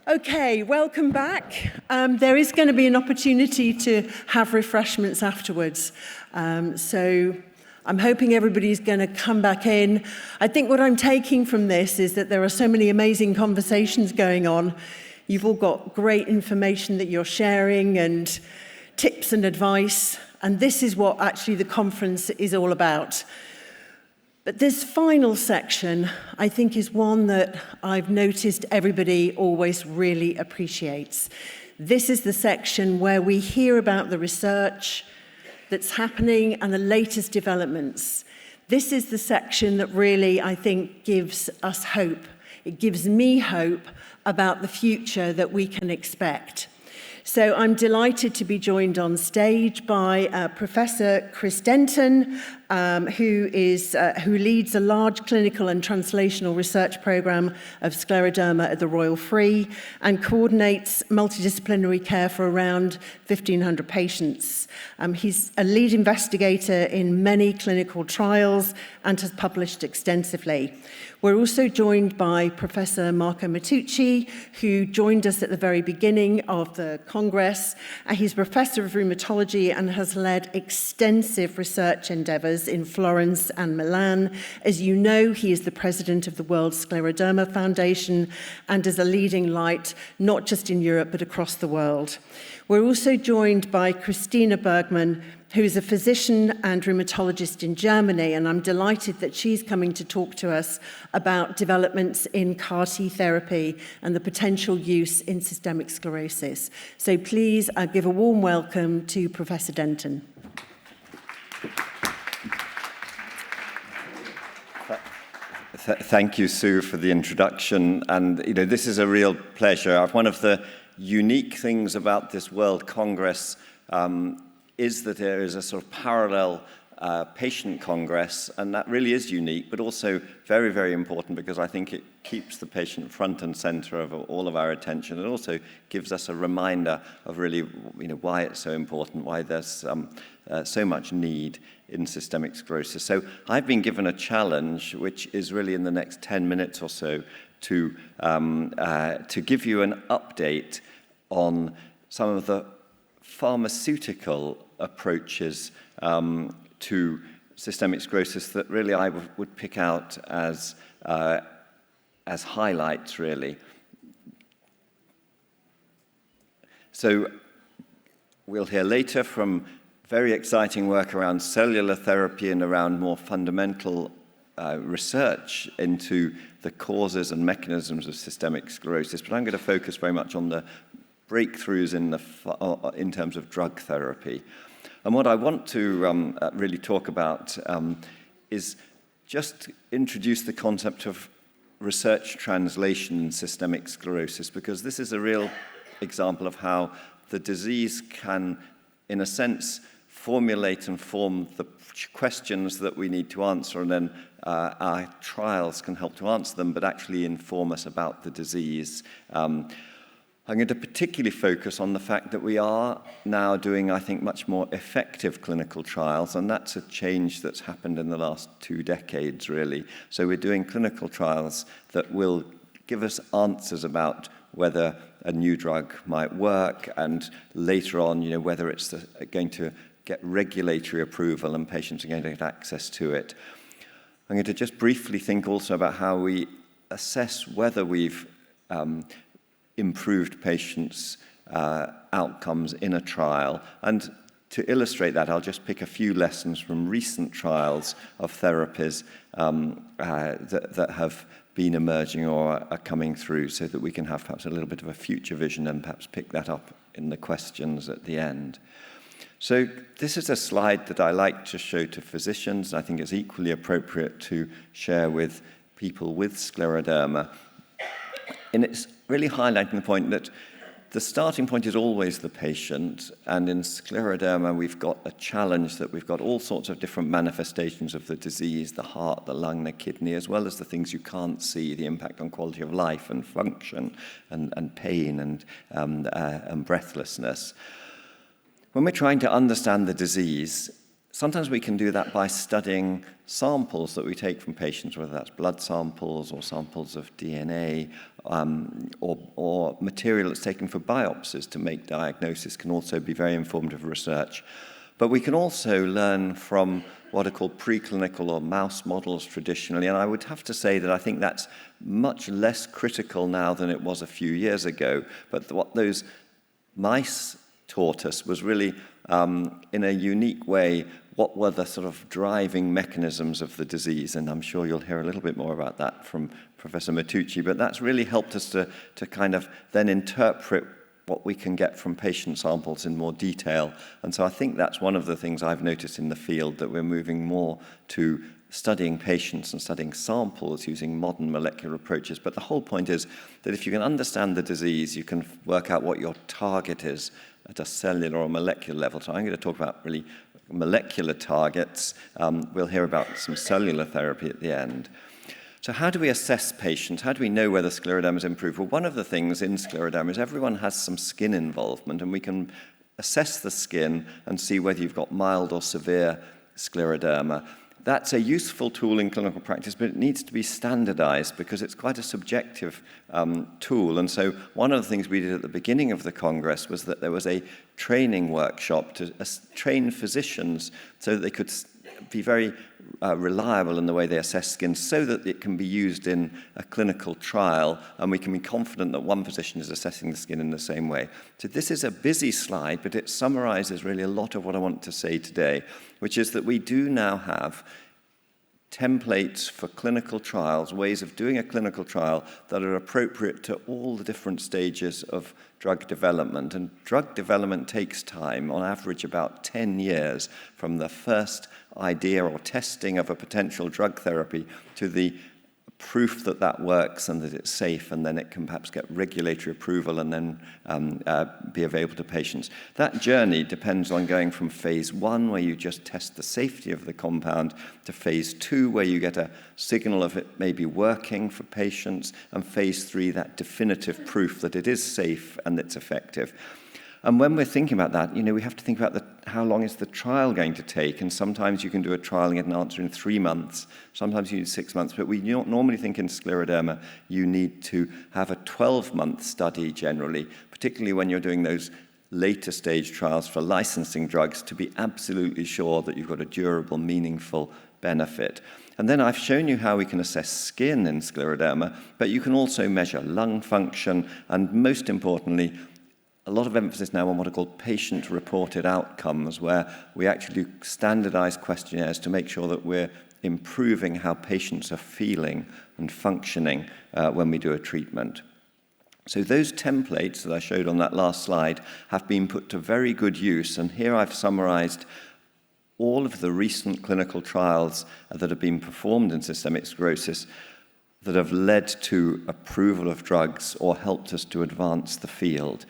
Okay, welcome back. There is going to be an opportunity to have refreshments afterwards. So I'm hoping everybody's going to come back in. I think what I'm taking from this is that there are so many amazing conversations going on. You've all got great information that you're sharing and tips and advice. And this is what actually the conference is all about. But this final section, I think, is one that I've noticed everybody always really appreciates. This is the section where we hear about the research that's happening and the latest developments. This is the section that really, I think, gives us hope. It gives me hope about the future that we can expect. So I'm delighted to be joined on stage by Professor Chris Denton, who leads a large clinical and translational research program of scleroderma at the Royal Free and coordinates multidisciplinary care for around 1,500 patients. He's a lead investigator in many clinical trials and has published extensively. We're also joined by Professor Marco Matucci, who joined us at the very beginning of the Congress. He's Professor of Rheumatology and has led extensive research endeavors in Florence and Milan. As you know, he is the president of the World Scleroderma Foundation and is a leading light, not just in Europe, but across the world. We're also joined by Christina Bergman, who is a physician and rheumatologist in Germany, and I'm delighted that she's coming to talk to us about developments in CAR-T therapy and the potential use in systemic sclerosis. So please give a warm welcome to Professor Denton. Thank you, Sue, for the introduction. And this is a real pleasure. One of the unique things about this World Congress is that there is a sort of parallel patient congress, and that really is unique, but also very, very important because I think it keeps the patient front and center of all of our attention. It also gives us a reminder of really, why it's so important, why there's so much need in systemic sclerosis. So I've been given a challenge, which is really in the next 10 minutes or so, to give you an update on some of the pharmaceutical approaches to systemic sclerosis that really I would pick out as highlights, really. So we'll hear later from very exciting work around cellular therapy and around more fundamental research into the causes and mechanisms of systemic sclerosis, but I'm going to focus very much on the breakthroughs in terms of drug therapy. And what I want to really talk about is just introduce the concept of research translation in systemic sclerosis, because this is a real example of how the disease can, in a sense, formulate and form the questions that we need to answer, and then our trials can help to answer them, but actually inform us about the disease. I'm going to particularly focus on the fact that we are now doing, I think, much more effective clinical trials, and that's a change that's happened in the last 2 decades, really. So we're doing clinical trials that will give us answers about whether a new drug might work, and later on, whether it's going to get regulatory approval and patients are going to get access to it. I'm going to just briefly think also about how we assess whether we've improved patients' outcomes in a trial. And to illustrate that, I'll just pick a few lessons from recent trials of therapies that have been emerging or are coming through, so that we can have perhaps a little bit of a future vision and perhaps pick that up in the questions at the end. So this is a slide that I like to show to physicians. I think it's equally appropriate to share with people with scleroderma. And it's really highlighting the point that the starting point is always the patient, and in scleroderma we've got a challenge that we've got all sorts of different manifestations of the disease, the heart, the lung, the kidney, as well as the things you can't see, the impact on quality of life and function and pain and breathlessness. When we're trying to understand the disease, sometimes we can do that by studying samples that we take from patients, whether that's blood samples or samples of DNA, or material that's taken for biopsies to make diagnosis can also be very informative research. But we can also learn from what are called preclinical or mouse models traditionally, and I would have to say that I think that's much less critical now than it was a few years ago. But what those mice taught us was really, in a unique way, what were the sort of driving mechanisms of the disease. And I'm sure you'll hear a little bit more about that from Professor Matucci, but that's really helped us to kind of then interpret what we can get from patient samples in more detail. And so I think that's one of the things I've noticed in the field, that we're moving more to studying patients and studying samples using modern molecular approaches. But the whole point is that if you can understand the disease, you can work out what your target is at a cellular or molecular level. So I'm going to talk about really molecular targets. We'll hear about some cellular therapy at the end. So how do we assess patients? How do we know whether scleroderma is improved? Well, one of the things in scleroderma is everyone has some skin involvement, and we can assess the skin and see whether you've got mild or severe scleroderma. That's a useful tool in clinical practice, but it needs to be standardized because it's quite a subjective tool. And so one of the things we did at the beginning of the Congress was that there was a training workshop to train physicians so that they could be very reliable in the way they assess skin, so that it can be used in a clinical trial and we can be confident that one physician is assessing the skin in the same way. So this is a busy slide, but it summarizes really a lot of what I want to say today, which is that we do now have templates for clinical trials, ways of doing a clinical trial that are appropriate to all the different stages of drug development. And drug development takes time, on average about 10 years, from the first idea or testing of a potential drug therapy to the proof that that works and that it's safe, and then it can perhaps get regulatory approval and then be available to patients. That journey depends on going from phase 1, where you just test the safety of the compound, to phase 2, where you get a signal of it maybe working for patients, and phase 3, that definitive proof that it is safe and it's effective. And when we're thinking about that, we have to think about how long is the trial going to take. And sometimes you can do a trial and get an answer in 3 months. Sometimes you need 6 months. But we normally think in scleroderma, you need to have a 12-month study generally, particularly when you're doing those later stage trials for licensing drugs, to be absolutely sure that you've got a durable, meaningful benefit. And then I've shown you how we can assess skin in scleroderma, but you can also measure lung function, and most importantly, a lot of emphasis now on what are called patient-reported outcomes, where we actually do standardized questionnaires to make sure that we're improving how patients are feeling and functioning when we do a treatment. So those templates that I showed on that last slide have been put to very good use, and here I've summarized all of the recent clinical trials that have been performed in systemic sclerosis that have led to approval of drugs or helped us to advance the field.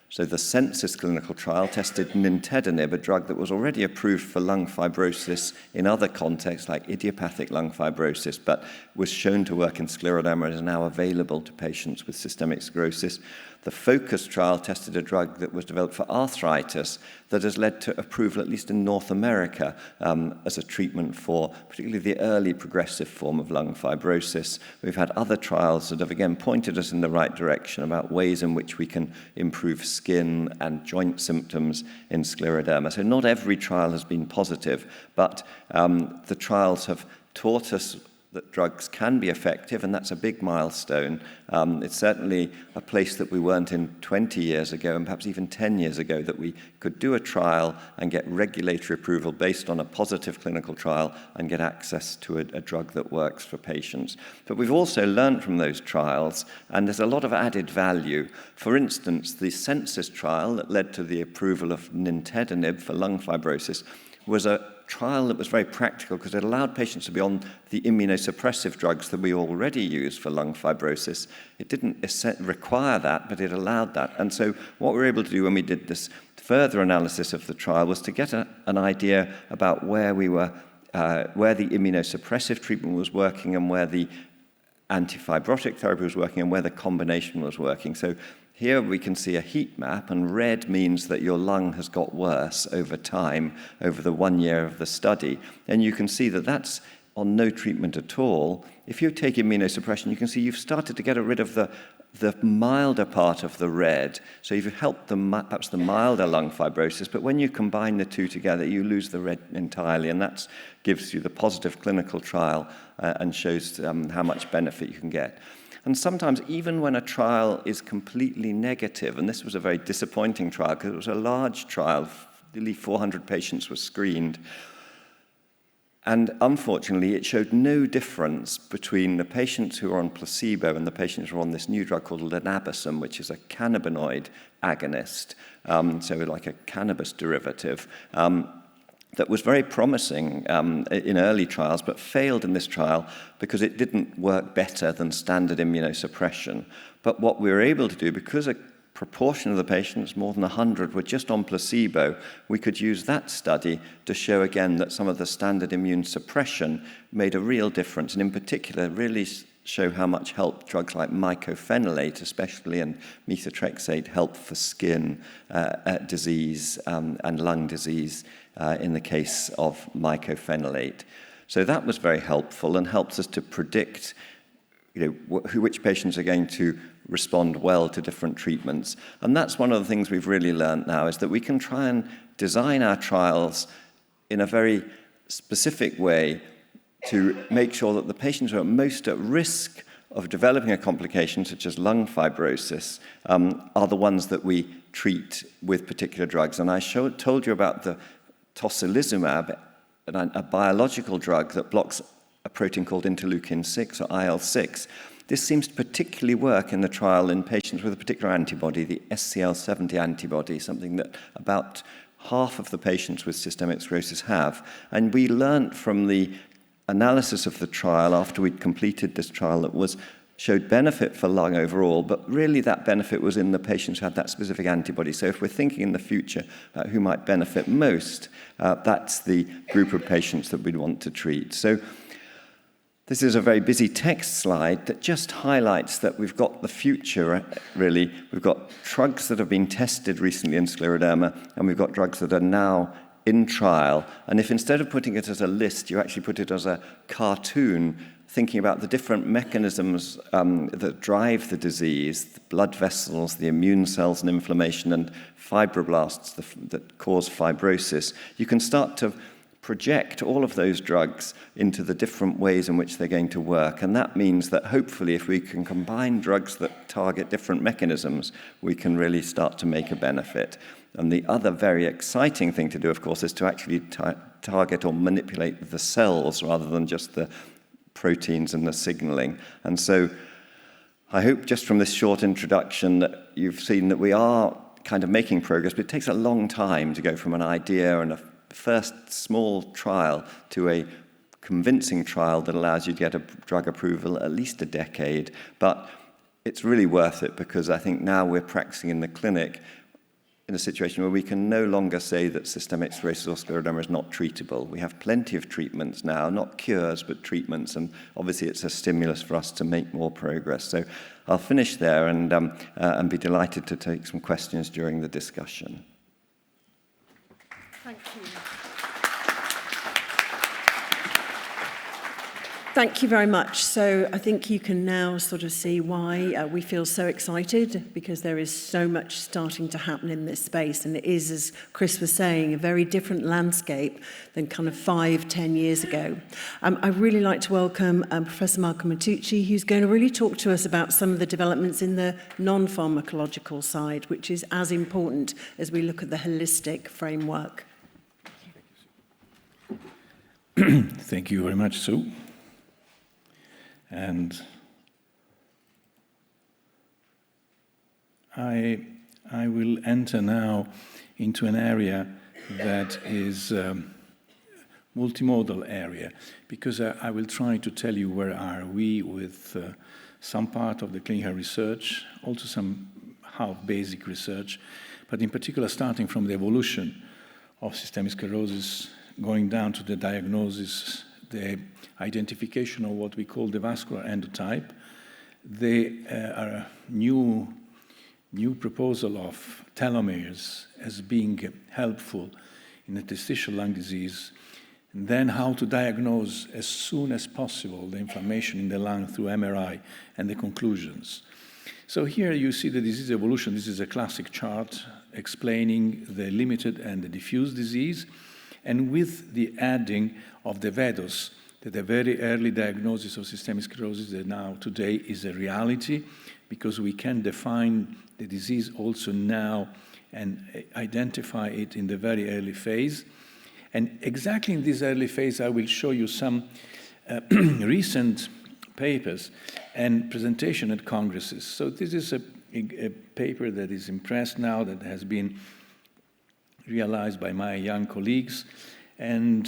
So the Census clinical trial tested nintedanib, a drug that was already approved for lung fibrosis in other contexts like idiopathic lung fibrosis, but was shown to work in scleroderma and is now available to patients with systemic sclerosis. The Focus trial tested a drug that was developed for arthritis that has led to approval, at least in North America, as a treatment for particularly the early progressive form of lung fibrosis. We've had other trials that have again pointed us in the right direction about ways in which we can improve skin and joint symptoms in scleroderma. So not every trial has been positive, but the trials have taught us that drugs can be effective, and that's a big milestone. It's certainly a place that we weren't in 20 years ago, and perhaps even 10 years ago, that we could do a trial and get regulatory approval based on a positive clinical trial and get access to a drug that works for patients. But we've also learned from those trials, and there's a lot of added value. For instance, the Census trial that led to the approval of nintedanib for lung fibrosis was a trial that was very practical because it allowed patients to be on the immunosuppressive drugs that we already use for lung fibrosis. It didn't require that, but it allowed that. And so what we were able to do when we did this further analysis of the trial was to get an idea about where we were, where the immunosuppressive treatment was working and where the antifibrotic therapy was working and where the combination was working. So here we can see a heat map, and red means that your lung has got worse over time, over the 1 year of the study. And you can see that that's on no treatment at all. If you take immunosuppression, you can see you've started to get rid of the milder part of the red. So you've helped perhaps the milder lung fibrosis, but when you combine the two together, you lose the red entirely, and that gives you the positive clinical trial and shows how much benefit you can get. And sometimes, even when a trial is completely negative, and this was a very disappointing trial because it was a large trial, nearly 400 patients were screened, and unfortunately, it showed no difference between the patients who were on placebo and the patients who were on this new drug called lenabicin, which is a cannabinoid agonist, so like a cannabis derivative, that was very promising in early trials, but failed in this trial because it didn't work better than standard immunosuppression. But what we were able to do, because a proportion of the patients, more than 100, were just on placebo, we could use that study to show again that some of the standard immune suppression made a real difference, and in particular really show how much help drugs like mycophenolate, especially, and methotrexate help for skin disease and lung disease in the case of mycophenolate. So that was very helpful and helps us to predict which patients are going to respond well to different treatments. And that's one of the things we've really learned now, is that we can try and design our trials in a very specific way to make sure that the patients who are most at risk of developing a complication, such as lung fibrosis, are the ones that we treat with particular drugs. And I told you about the tocilizumab, a biological drug that blocks a protein called interleukin-6 or IL-6. This seems to particularly work in the trial in patients with a particular antibody, the SCL70 antibody, something that about half of the patients with systemic sclerosis have. And we learned from the analysis of the trial after we'd completed this trial that showed benefit for lung overall, but really that benefit was in the patients who had that specific antibody. So if we're thinking in the future about who might benefit most, that's the group of patients that we'd want to treat. So this is a very busy text slide that just highlights that we've got the future, really. We've got drugs that have been tested recently in scleroderma, and we've got drugs that are now in trial. And if instead of putting it as a list, you actually put it as a cartoon, thinking about the different mechanisms that drive the disease, the blood vessels, the immune cells and inflammation, and fibroblasts that cause fibrosis, you can start to project all of those drugs into the different ways in which they're going to work. And that means that hopefully if we can combine drugs that target different mechanisms, we can really start to make a benefit. And the other very exciting thing to do, of course, is to actually target or manipulate the cells rather than just the proteins and the signaling. And so I hope just from this short introduction that you've seen that we are kind of making progress, but it takes a long time to go from an idea and a first small trial to a convincing trial that allows you to get a drug approval at least a decade. But it's really worth it because I think now we're practicing in the clinic in a situation where we can no longer say that systemic sclerosis or scleroderma is not treatable. We have plenty of treatments now, not cures, but treatments, and obviously it's a stimulus for us to make more progress. So I'll finish there and be delighted to take some questions during the discussion. Thank you. Thank you very much. So I think you can now sort of see why we feel so excited, because there is so much starting to happen in this space. And it is, as Chris was saying, a very different landscape than kind of 5-10 years ago. I'd really like to welcome Professor Marco Matucci, who's going to really talk to us about some of the developments in the non-pharmacological side, which is as important as we look at the holistic framework. Thank you very much, Sue. And I will enter now into an area that is a multimodal area, because I will try to tell you where are we with some part of the clinical research, also some half basic research, but in particular starting from the evolution of systemic sclerosis, going down to the diagnosis, the identification of what we call the vascular endotype. The new proposal of telomeres as being helpful in interstitial lung disease, and then how to diagnose as soon as possible the inflammation in the lung through MRI and the conclusions. So here you see the disease evolution. This is a classic chart explaining the limited and the diffuse disease, and with the adding of the VEDOS, that the very early diagnosis of systemic sclerosis that now today is a reality, because we can define the disease also now and identify it in the very early phase. And exactly in this early phase, I will show you some recent papers and presentation at congresses. So this is a paper that is in press now, that has been realized by my young colleagues. And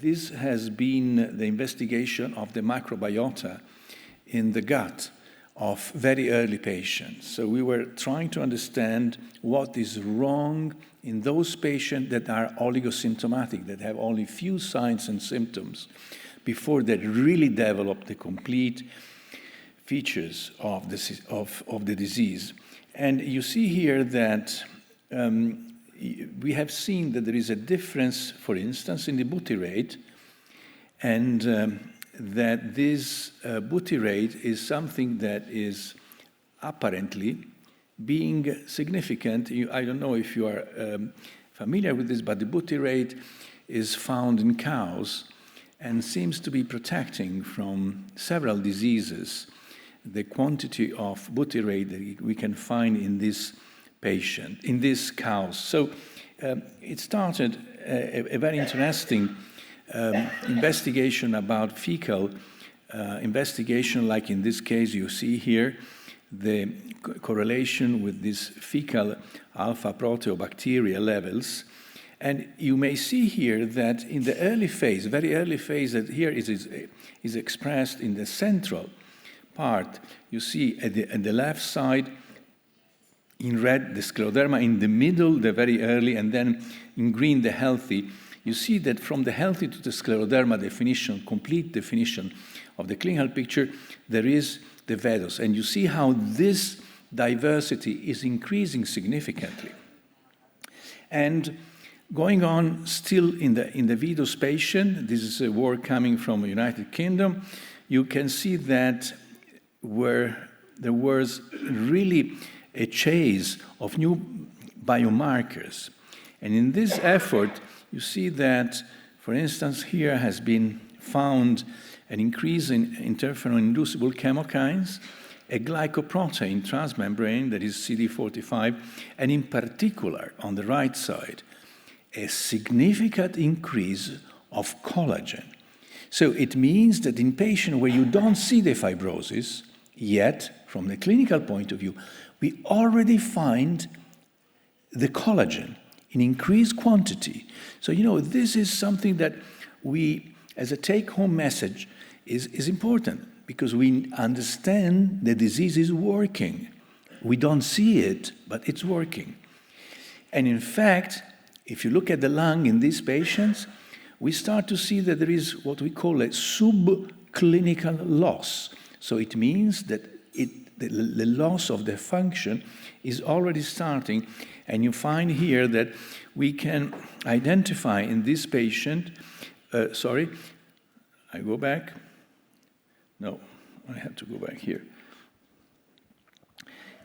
this has been the investigation of the microbiota in the gut of very early patients. So we were trying to understand what is wrong in those patients that are oligosymptomatic, that have only few signs and symptoms, before they really develop the complete features of the disease. And you see here that we have seen that there is a difference, for instance, in the butyrate, and that this butyrate is something that is apparently being significant. I don't know if you are familiar with this, but the butyrate is found in cows and seems to be protecting from several diseases, the quantity of butyrate that we can find in this patient, in these cows. So it started a very interesting investigation about fecal investigation, like in this case you see here, the correlation with these fecal alpha proteobacteria levels. And you may see here that in the early phase, very early phase, that here is expressed in the central part. You see at the left side, in red, the scleroderma, in the middle, the very early, and then in green, the healthy. You see that from the healthy to the scleroderma definition, complete definition of the clinical picture, there is the VEDOS. And you see how this diversity is increasing significantly. And going on still in the VEDOS patient, this is a work coming from the United Kingdom, you can see that where there was really a chase of new biomarkers. And in this effort, you see that, for instance, here has been found an increase in interferon-inducible chemokines, a glycoprotein transmembrane, that is CD45, and in particular, on the right side, a significant increase of collagen. So it means that in patients where you don't see the fibrosis, yet, from the clinical point of view, we already find the collagen in increased quantity. So, this is something that we, as a take-home message, is important, because we understand the disease is working. We don't see it, but it's working. And in fact, if you look at the lung in these patients, we start to see that there is what we call a subclinical loss. So it means that the loss of the function is already starting, and you find here that we can identify in this patient, I go back. No, I have to go back here.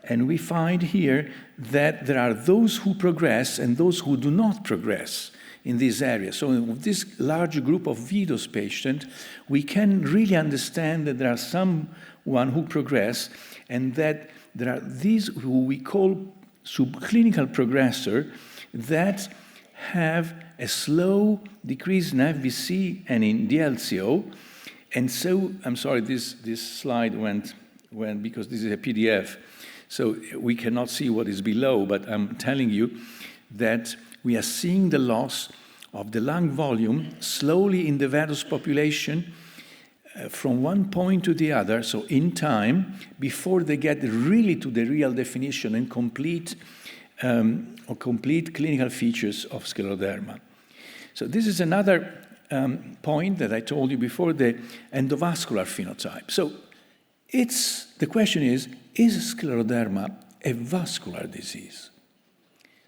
And we find here that there are those who progress and those who do not progress in this area. So in this large group of VEDOS patients, we can really understand that there are someone who progress, and that there are these who we call subclinical progressor that have a slow decrease in FVC and in DLCO. And so, I'm sorry, this slide went because this is a PDF, so we cannot see what is below, but I'm telling you that we are seeing the loss of the lung volume slowly in the VEDOS population from one point to the other, so in time, before they get really to the real definition and complete clinical features of scleroderma. So this is another point that I told you before, the endovascular phenotype. So the question is scleroderma a vascular disease?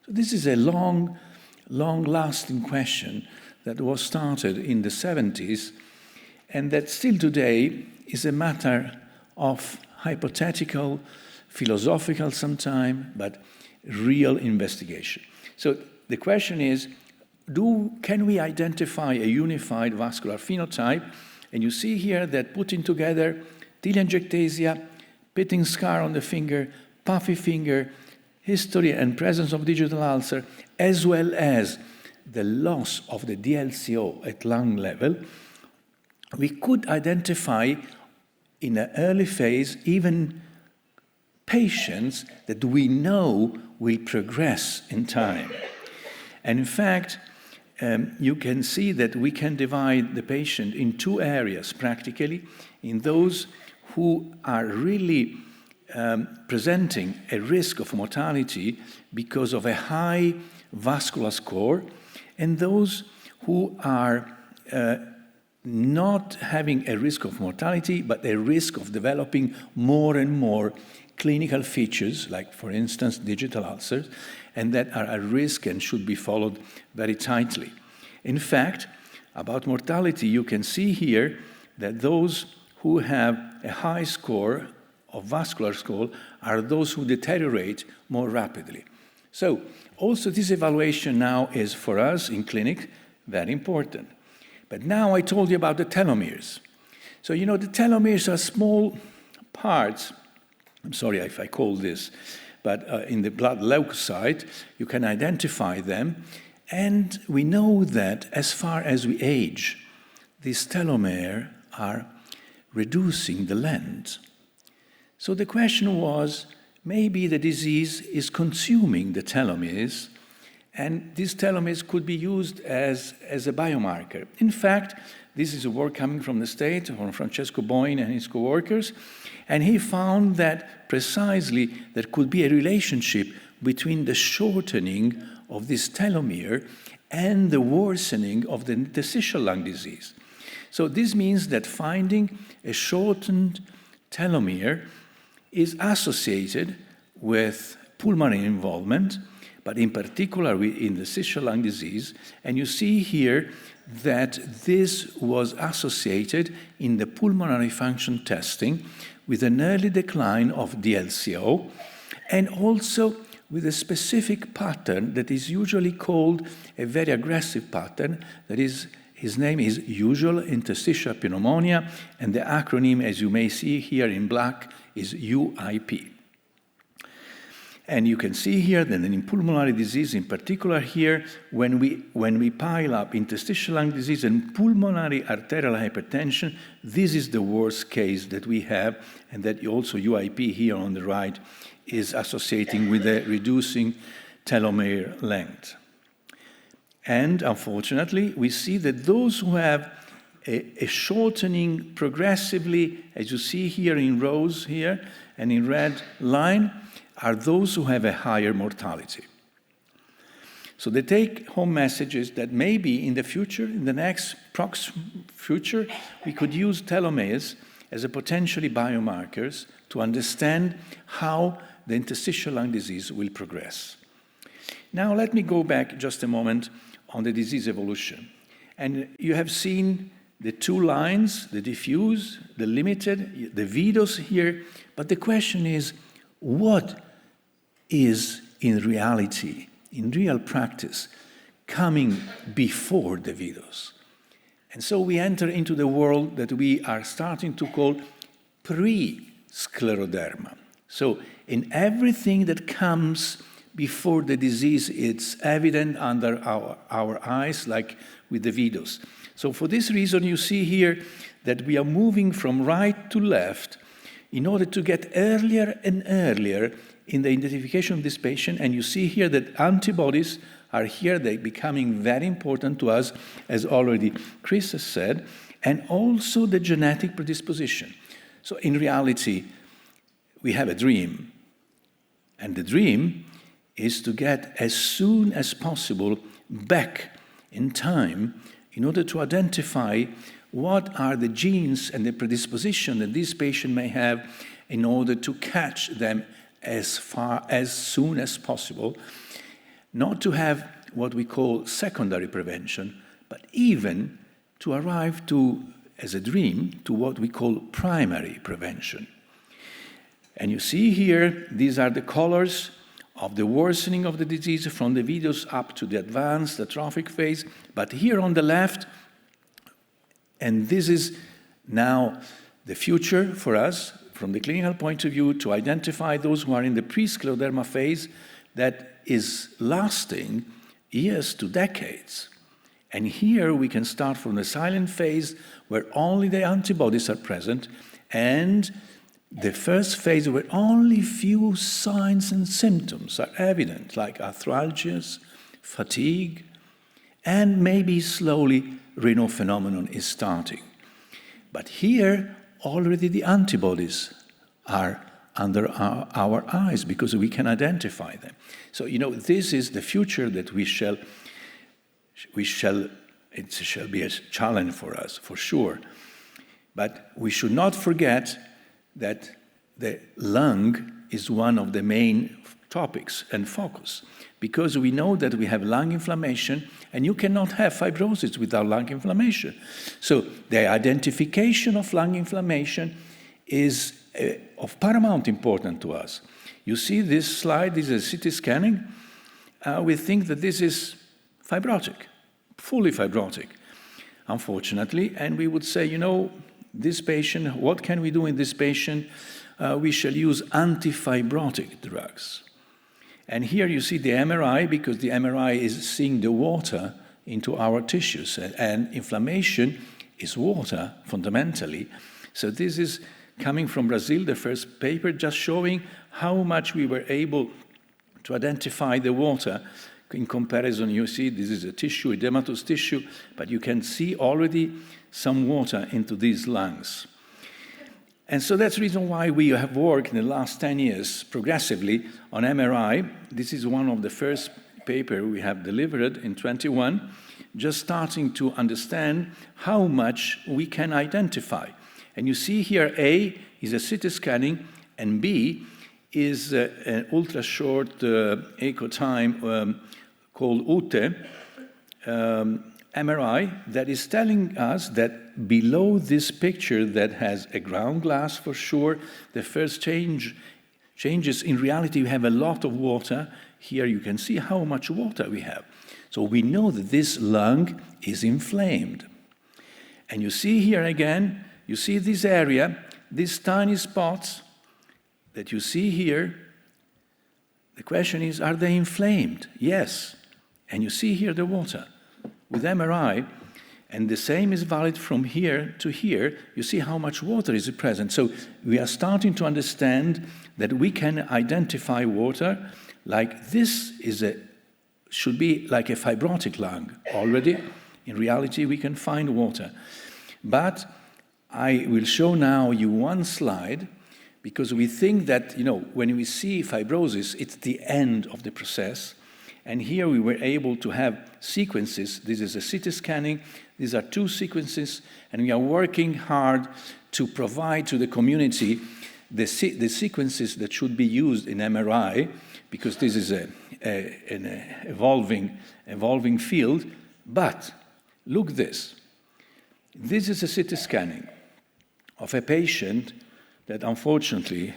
So this is a long-lasting question that was started in the 70s, and that still today is a matter of hypothetical, philosophical sometimes, but real investigation. So the question is, can we identify a unified vascular phenotype? And you see here that putting together telangiectasia, pitting scar on the finger, puffy finger, history and presence of digital ulcer, as well as the loss of the DLCO at lung level, we could identify in an early phase even patients that we know will progress in time. And in fact, you can see that we can divide the patient in two areas practically, in those who are really presenting a risk of mortality because of a high vascular score, and those who are not having a risk of mortality, but a risk of developing more and more clinical features, like, for instance, digital ulcers, and that are at risk and should be followed very tightly. In fact, about mortality, you can see here that those who have a high score of vascular score are those who deteriorate more rapidly. So also this evaluation now is, for us in clinic, very important. But now I told you about the telomeres. So, you know, the telomeres are small parts, I'm sorry if I call this, but in the blood leukocyte, you can identify them. And we know that as far as we age, these telomeres are reducing the length. So the question was, maybe the disease is consuming the telomeres, and these telomeres could be used as a biomarker. In fact, this is a work coming from the States, from Francesco Boyne and his co-workers, and he found that precisely there could be a relationship between the shortening of this telomere and the worsening of the interstitial lung disease. So this means that finding a shortened telomere is associated with pulmonary involvement, but in particular with interstitial lung disease. And you see here that this was associated in the pulmonary function testing with an early decline of DLCO, and also with a specific pattern that is usually called a very aggressive pattern. That is, his name is usual interstitial pneumonia, and the acronym, as you may see here in black, is UIP. And you can see here that in pulmonary disease, in particular here, when we pile up interstitial lung disease and pulmonary arterial hypertension, this is the worst case that we have, and that also UIP here on the right is associating with a reducing telomere length. And unfortunately, we see that those who have a shortening progressively, as you see here in rows here and in red line, are those who have a higher mortality. So the take-home message is that maybe in the future, in the next future, we could use telomeres as a potentially biomarkers to understand how the interstitial lung disease will progress. Now let me go back just a moment on the disease evolution. And you have seen the two lines, the diffuse, the limited, the VIDOS here, but the question is, what is in reality, in real practice, coming before the VIDOS? And so we enter into the world that we are starting to call pre-scleroderma. So in everything that comes before the disease, it's evident under our eyes, like with the VIDOS. So for this reason, you see here that we are moving from right to left in order to get earlier and earlier in the identification of this patient. And you see here that antibodies are here, they're becoming very important to us, as already Chris has said, and also the genetic predisposition. So in reality, we have a dream. And the dream is to get as soon as possible back in time in order to identify what are the genes and the predisposition that this patient may have in order to catch them as soon as possible, not to have what we call secondary prevention, but even to arrive to, as a dream, to what we call primary prevention. And you see here, these are the colors of the worsening of the disease from the videos up to the advanced atrophic phase. But here on the left, and this is now the future for us, from the clinical point of view, to identify those who are in the pre-scleroderma phase that is lasting years to decades. And here we can start from the silent phase where only the antibodies are present, and the first phase where only few signs and symptoms are evident, like arthralgias, fatigue, and maybe slowly renal phenomenon is starting. But here, already the antibodies are under our eyes because we can identify them. So, this is the future that it shall be a challenge for us, for sure. But we should not forget that the lung is one of the main topics and focus, because we know that we have lung inflammation, and you cannot have fibrosis without lung inflammation. So the identification of lung inflammation is of paramount importance to us. You see this slide, this is CT scanning. We think that this is fibrotic, fully fibrotic, unfortunately, and we would say, this patient, what can we do in this patient? We shall use antifibrotic drugs. And here you see the MRI, because the MRI is seeing the water into our tissues, and inflammation is water, fundamentally. So this is coming from Brazil, the first paper, just showing how much we were able to identify the water. In comparison, you see this is a tissue, edematous tissue, but you can see already some water into these lungs. And so that's the reason why we have worked in the last 10 years progressively on MRI. This is one of the first papers we have delivered in 21, just starting to understand how much we can identify. And you see here A is a CT scanning, and B is an ultra-short echo time called UTE, MRI, that is telling us that below this picture that has a ground glass for sure, the first changes, in reality we have a lot of water. Here you can see how much water we have. So we know that this lung is inflamed. And you see here again, you see this area, these tiny spots that you see here. The question is, are they inflamed? Yes. And you see here the water with MRI, and the same is valid from here to here. You see how much water is present. So we are starting to understand that we can identify water like this should be like a fibrotic lung already. In reality, we can find water. But I will show now you one slide, because we think that, when we see fibrosis, it's the end of the process. And here we were able to have sequences. This is a CT scanning. These are two sequences, and we are working hard to provide to the community the sequences that should be used in MRI, because this is an evolving field. But look this. This is a CT scanning of a patient that unfortunately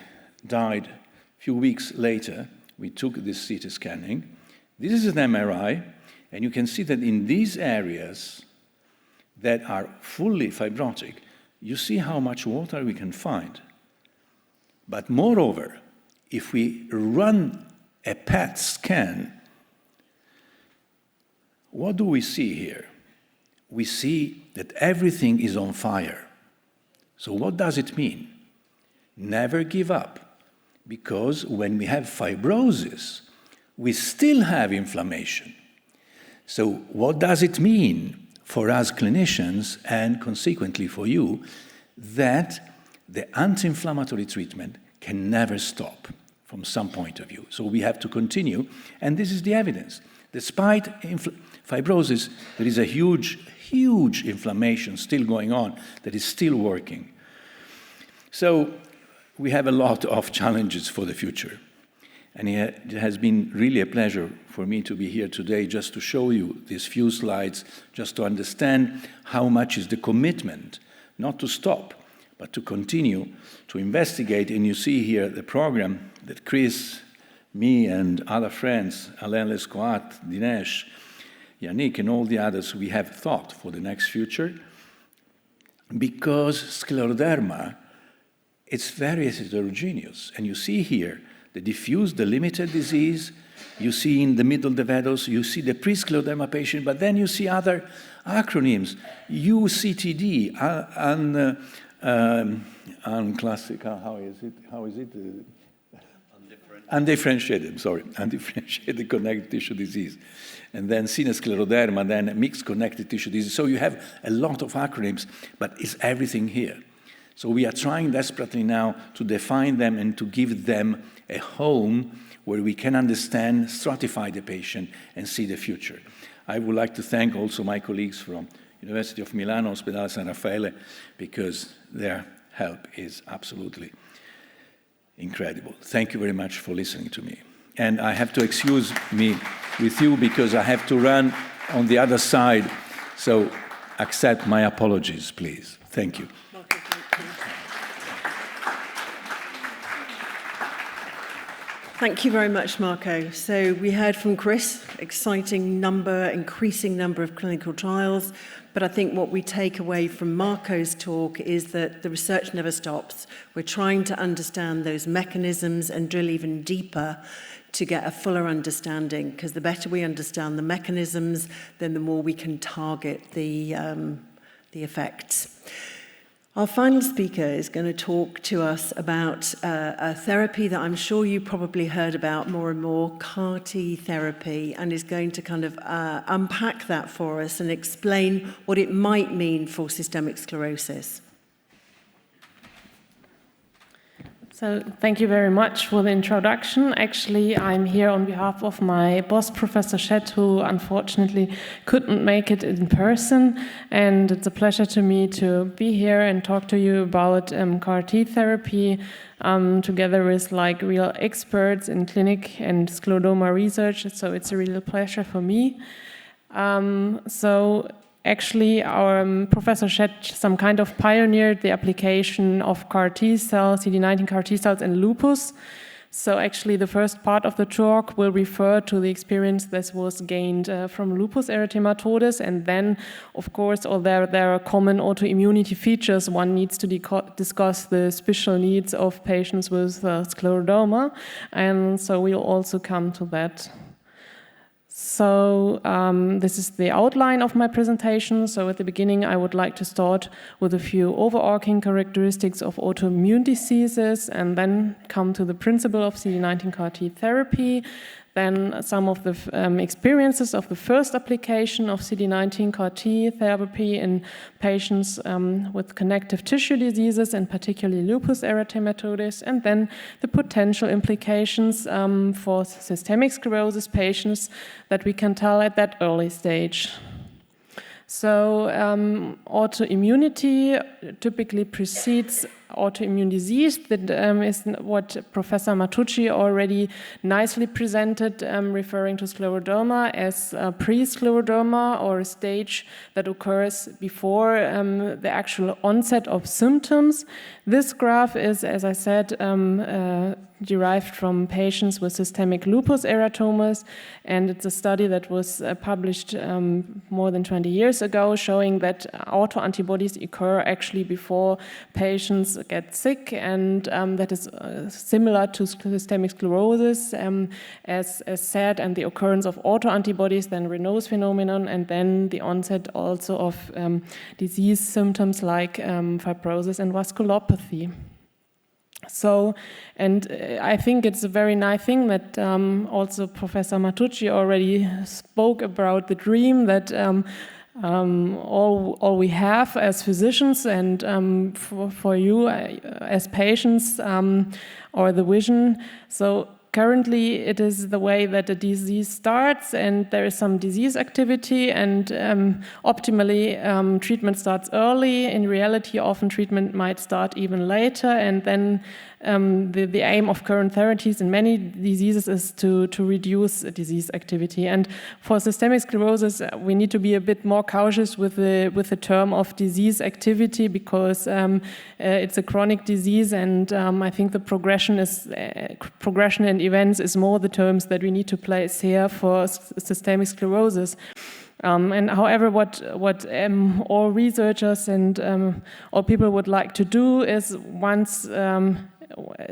died a few weeks later. We took this CT scanning. This is an MRI, and you can see that in these areas that are fully fibrotic, you see how much water we can find. But moreover, if we run a PET scan, what do we see here? We see that everything is on fire. So what does it mean? Never give up, because when we have fibrosis, we still have inflammation. So what does it mean for us clinicians, and consequently for you, that the anti-inflammatory treatment can never stop from some point of view? So we have to continue, and this is the evidence. Despite fibrosis, there is a huge huge inflammation still going on that is still working. So we have a lot of challenges for the future. And it has been really a pleasure for me to be here today just to show you these few slides, just to understand how much is the commitment, not to stop, but to continue to investigate. And you see here the program that Chris, me, and other friends, Alain Lescoat, Dinesh, Yannick, and all the others, we have thought for the next future, because scleroderma, it's very heterogeneous. And you see here the diffuse, the limited disease. You see in the middle the VEDOS, you see the pre-scleroderma patient, but then you see other acronyms, UCTD, unclassical, how is it? Undifferentiated, undifferentiated connective tissue disease. And then scleroderma, then mixed connective tissue disease. So you have a lot of acronyms, but it's everything here. So we are trying desperately now to define them and to give them a home where we can understand, stratify the patient, and see the future. I would like to thank also my colleagues from University of Milano, Ospedale San Raffaele, because their help is absolutely incredible. Thank you very much for listening to me. And I have to excuse me with you because I have to run on the other side, so accept my apologies, please. Thank you. Thank you very much, Marco. So we heard from Chris, increasing number of clinical trials, but I think what we take away from Marco's talk is that the research never stops. We're trying to understand those mechanisms and drill even deeper to get a fuller understanding, because the better we understand the mechanisms, then the more we can target the effects. Our final speaker is going to talk to us about a therapy that I'm sure you probably heard about more and more, CAR-T therapy, and is going to kind of unpack that for us and explain what it might mean for systemic sclerosis. So thank you very much for the introduction. Actually, I'm here on behalf of my boss, Professor Schett, who unfortunately couldn't make it in person. And it's a pleasure to me to be here and talk to you about CAR-T therapy together with real experts in clinic and scleroderma research. So it's a real pleasure for me. Actually, our Professor Schett some kind of pioneered the application of CAR-T cells, CD19 CAR-T cells in lupus. So actually the first part of the talk will refer to the experience that was gained from lupus erythematodes, and then, of course, although there are common autoimmunity features, one needs to discuss the special needs of patients with scleroderma, and so we'll also come to that. So this is the outline of my presentation. So at the beginning, I would like to start with a few overarching characteristics of autoimmune diseases and then come to the principle of CD19 CAR-T therapy. Then some of the experiences of the first application of CD19 CAR-T therapy in patients with connective tissue diseases, and particularly lupus erythematodes, and then the potential implications for systemic sclerosis patients that we can tell at that early stage. So autoimmunity typically precedes autoimmune disease. That is what Professor Matucci already nicely presented, referring to scleroderma as pre-scleroderma, or a stage that occurs before the actual onset of symptoms. This graph is, as I said, derived from patients with systemic lupus erythematodes, and it's a study that was published more than 20 years ago, showing that autoantibodies occur actually before patients get sick, and that is similar to systemic sclerosis, as said, and the occurrence of autoantibodies, then Raynaud's phenomenon, and then the onset also of disease symptoms like fibrosis and vasculopathy. So, and I think it's a very nice thing that also Professor Matucci already spoke about the dream that all we have as physicians and for you as patients, or the vision. So currently, it is the way that the disease starts, and there is some disease activity, and optimally, treatment starts early. In reality, often treatment might start even later, and then the aim of current therapies in many diseases is to reduce disease activity. And for systemic sclerosis, we need to be a bit more cautious with the term of disease activity, because it's a chronic disease, and I think the progression and events is more the terms that we need to place here for systemic sclerosis. And however, what all researchers and all people would like to do is once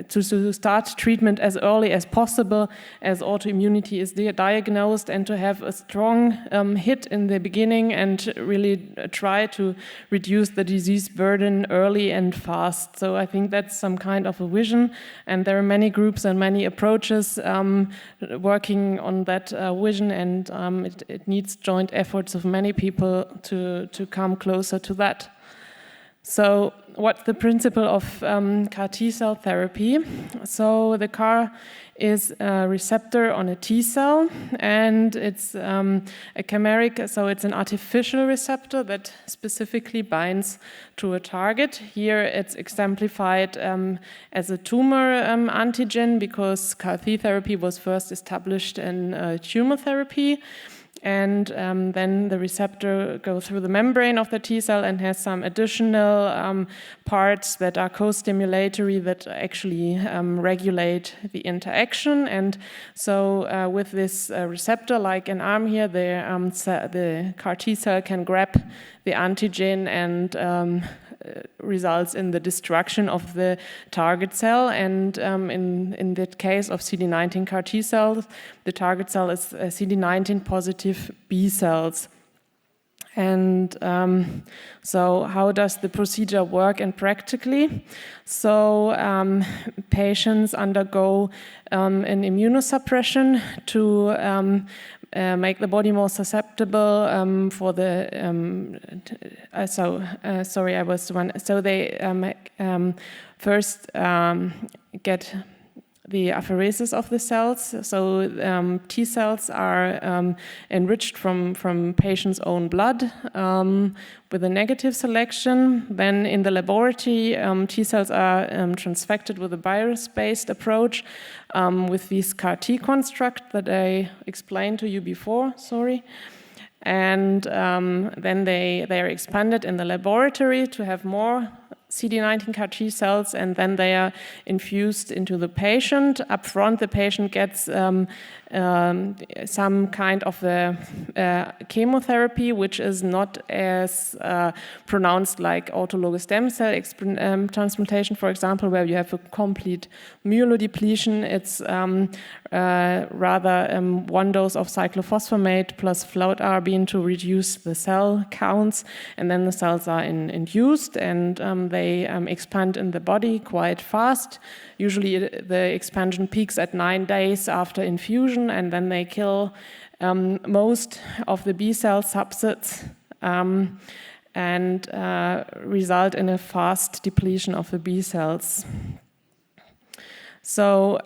to start treatment as early as possible as autoimmunity is diagnosed, and to have a strong hit in the beginning and really try to reduce the disease burden early and fast. So I think that's some kind of a vision, and there are many groups and many approaches working on that vision, and it needs joint efforts of many people to come closer to that. So what's the principle of CAR T-cell therapy? So the CAR is a receptor on a T-cell, and it's a chimeric, so it's an artificial receptor that specifically binds to a target. Here it's exemplified as a tumor antigen, because CAR T therapy was first established in tumor therapy. And then the receptor goes through the membrane of the T cell and has some additional parts that are co-stimulatory that actually regulate the interaction. And so with this receptor, like an arm here, the CAR T cell can grab the antigen and results in the destruction of the target cell. And in the case of CD19 CAR T cells, the target cell is CD19 positive B cells. And so how does the procedure work and practically? So patients undergo an immunosuppression to make the body more susceptible for the. Sorry, I was one. So they first get the apheresis of the cells. So T cells are enriched from patients' own blood with a negative selection. Then in the laboratory, T cells are transfected with a virus-based approach with this CAR T construct that I explained to you before. Sorry. And then they are expanded in the laboratory to have more CD19 CAR T cells, and then they are infused into the patient. Up front, the patient gets some kind of chemotherapy, which is not as pronounced like autologous stem cell transplantation, for example, where you have a complete myelodepletion. It's rather one dose of cyclophosphamide plus fludarabine to reduce the cell counts, and then the cells are induced, and they expand in the body quite fast. Usually the expansion peaks at 9 days after infusion, and then they kill most of the B cell subsets and result in a fast depletion of the B cells. So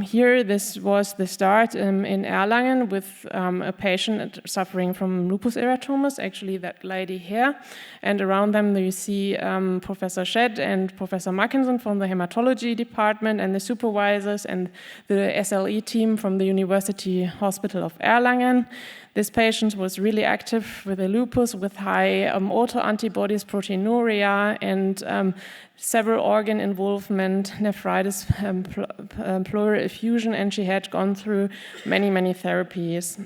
here, this was the start in Erlangen with a patient suffering from lupus erythematosus, actually that lady here. And around them you see Professor Shedd and Professor Mackinson from the hematology department, and the supervisors and the SLE team from the University Hospital of Erlangen. This patient was really active with a lupus with high autoantibodies, proteinuria, and several organ involvement, nephritis, pleural effusion, and she had gone through many therapies.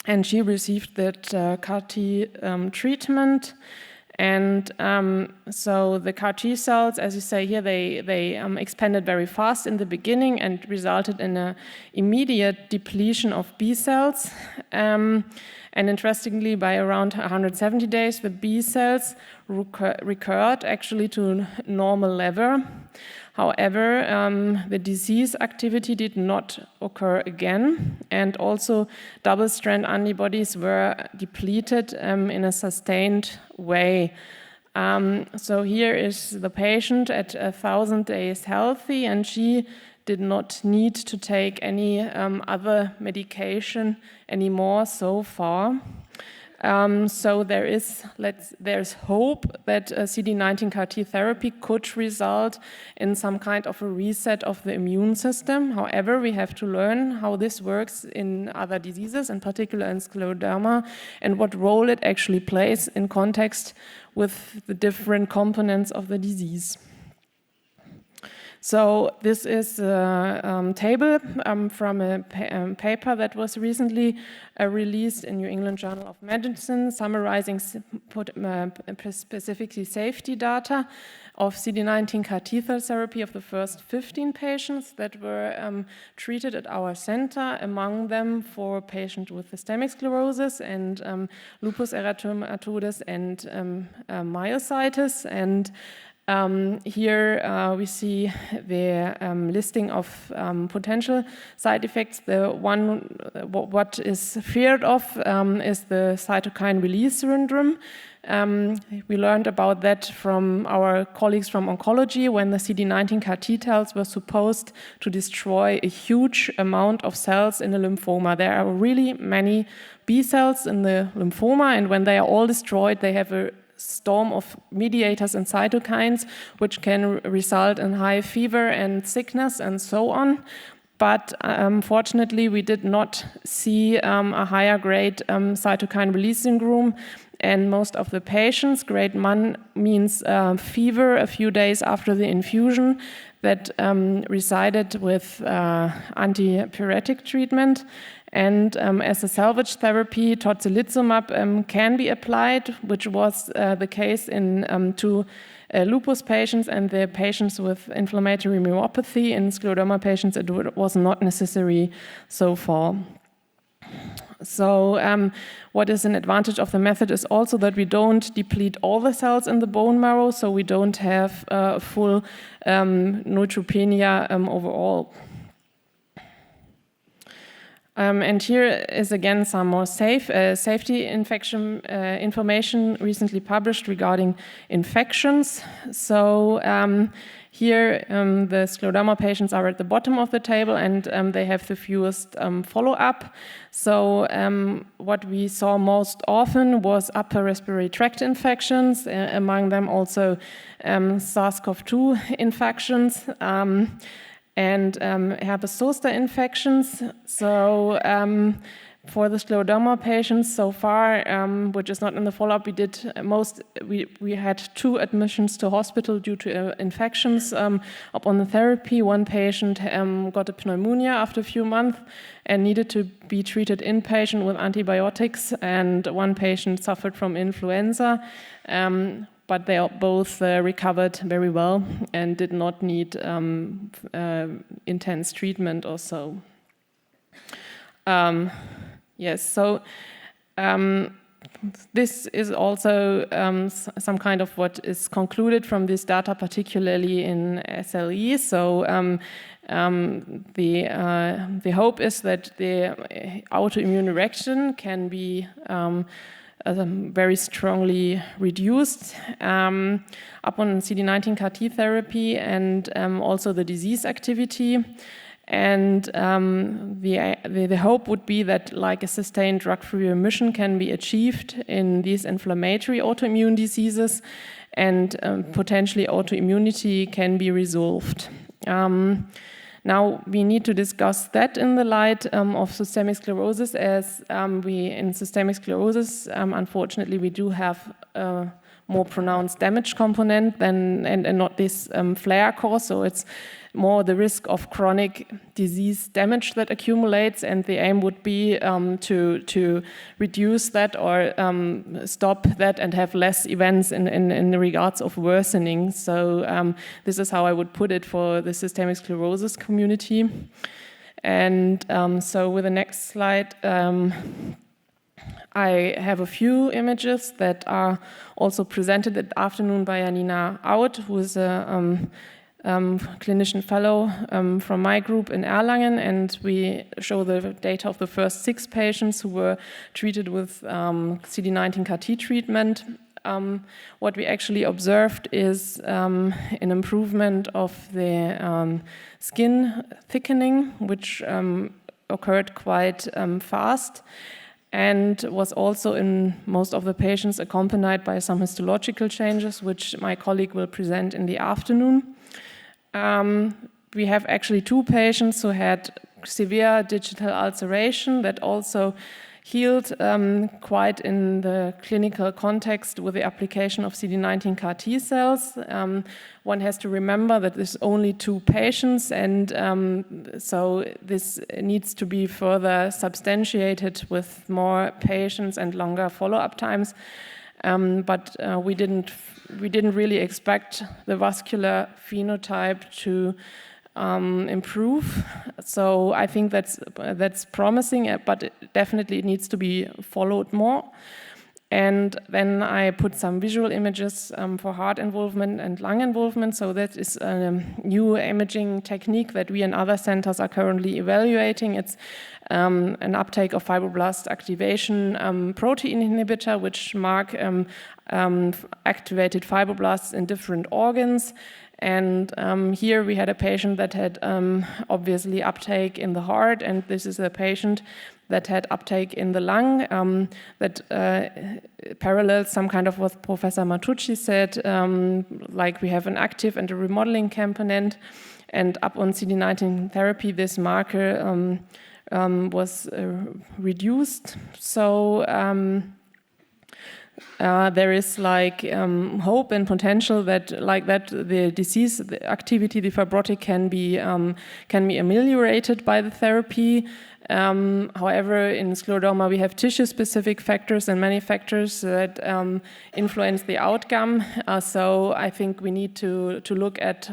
And she received that CAR T treatment. And so the CAR T cells, as you say here, they expanded very fast in the beginning and resulted in an immediate depletion of B cells. And interestingly, by around 170 days, the B cells recurred actually to normal level. However, the disease activity did not occur again, and also double-strand antibodies were depleted in a sustained way. So here is the patient at 1,000 days healthy, and she did not need to take any other medication anymore so far. So there's hope that CD19 CAR-T therapy could result in some kind of a reset of the immune system. However, we have to learn how this works in other diseases, in particular in scleroderma, and what role it actually plays in context with the different components of the disease. So this is a table from a paper that was recently released in New England Journal of Medicine, summarizing specifically safety data of CD19 CAR-T cell therapy of the first 15 patients that were treated at our center, among them 4 patients with systemic sclerosis and lupus erythematosus and myositis. And here we see the listing of potential side effects. The one what is feared of is the cytokine release syndrome. We learned about that from our colleagues from oncology when the CD19 CAR-T cells were supposed to destroy a huge amount of cells in a lymphoma. There are really many B cells in the lymphoma, and when they are all destroyed, they have a storm of mediators and cytokines, which can result in high fever and sickness and so on. But unfortunately, we did not see a higher grade cytokine release syndrome. And most of the patients, grade 1 means fever a few days after the infusion that resided with antipyretic treatment. And as a salvage therapy, tocilizumab can be applied, which was the case in 2 lupus patients and the patients with inflammatory myopathy. In scleroderma patients, it was not necessary so far. So what is an advantage of the method is also that we don't deplete all the cells in the bone marrow, so we don't have full neutropenia overall. And here is again some more safety infection information recently published regarding infections. So here the scleroderma patients are at the bottom of the table, and they have the fewest follow-up. So what we saw most often was upper respiratory tract infections, among them also SARS-CoV-2 infections. And herpes zoster infections. So for the scleroderma patients so far, which is not in the follow-up, we had 2 admissions to hospital due to infections upon the therapy. One patient got a pneumonia after a few months and needed to be treated inpatient with antibiotics, and one patient suffered from influenza. But they both recovered very well and did not need intense treatment or so. Yes, so this is also some kind of what is concluded from this data, particularly in SLE. So the hope is that the autoimmune reaction can be very strongly reduced upon CD19 CAR-T therapy, and also the disease activity. And the hope would be that like a sustained drug-free remission can be achieved in these inflammatory autoimmune diseases, and potentially autoimmunity can be resolved. Now, we need to discuss that in the light of systemic sclerosis, as in systemic sclerosis, unfortunately, we do have a more pronounced damage component than, and not this flare cause. So it's more the risk of chronic disease damage that accumulates, and the aim would be to reduce that or stop that and have less events in regards of worsening. So this is how I would put it for the systemic sclerosis community. And so with the next slide, I have a few images that are also presented this afternoon by Janina Out, who is a clinician fellow from my group in Erlangen, and we show the data of the first 6 patients who were treated with CD19 CAR-T treatment. what we actually observed is an improvement of the skin thickening, which occurred quite fast, and was also in most of the patients accompanied by some histological changes, which my colleague will present in the afternoon. We have actually 2 patients who had severe digital ulceration that also healed quite in the clinical context with the application of CD19 CAR T cells. One has to remember that there's only 2 patients, and so this needs to be further substantiated with more patients and longer follow-up times. But we didn't really expect the vascular phenotype to improve. So I think that's promising, but it definitely needs to be followed more. And then I put some visual images for heart involvement and lung involvement. So that is a new imaging technique that we and other centers are currently evaluating. It's an uptake of fibroblast activation protein inhibitor, which mark activated fibroblasts in different organs. And here we had a patient that had obviously uptake in the heart, and this is a patient that had uptake in the lung that parallels some kind of what Professor Matucci said, like we have an active and a remodeling component, and up on CD19 therapy, this marker was reduced. So there is hope and potential that the disease the activity, the fibrotic, can be ameliorated by the therapy. However, in scleroderma, we have tissue-specific factors and many factors that influence the outcome. So I think we need to look at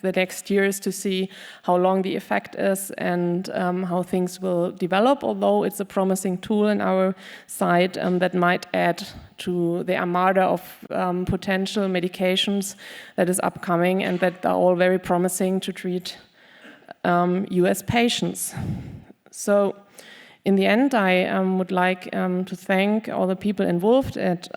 the next years to see how long the effect is and how things will develop, although it's a promising tool in our side that might add to the armada of potential medications that is upcoming and that are all very promising to treat US patients. So in the end, I would like to thank all the people involved at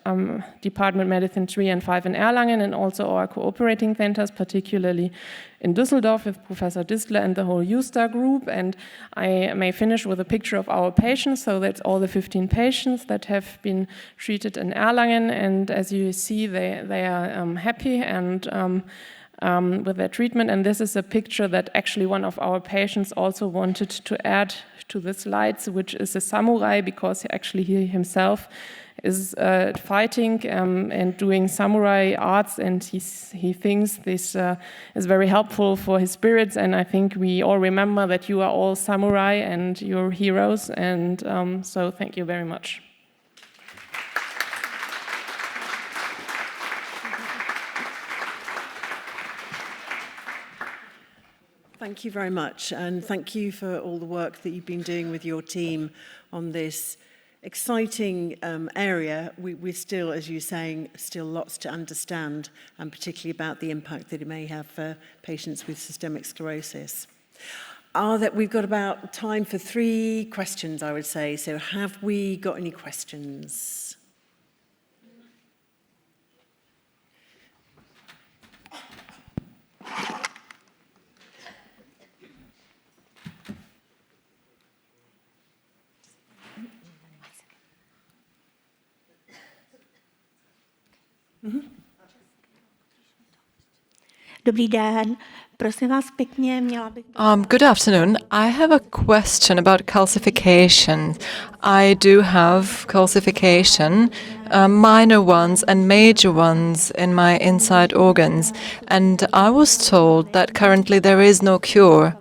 Department Medicine 3 and 5 in Erlangen, and also our cooperating centers, particularly in Düsseldorf with Professor Distler and the whole USTAR group. And I may finish with a picture of our patients. So that's all the 15 patients that have been treated in Erlangen. And as you see, they are happy and with their treatment. And this is a picture that actually one of our patients also wanted to add to the slides, which is a samurai, because actually he himself is fighting and doing samurai arts, and he thinks this is very helpful for his spirits. And I think we all remember that you are all samurai and you're heroes, and so thank you very much. Thank you very much, and thank you for all the work that you've been doing with your team on this exciting area. We're still, as you're saying, still lots to understand, and particularly about the impact that it may have for patients with systemic sclerosis. We've got about time for 3 questions, I would say. So have we got any questions? Dobrý den. Prosím vás pěkně, měla bych... Good afternoon. I have a question about calcification. I do have calcification, minor ones and major ones in my inside organs. And I was told that currently there is no cure.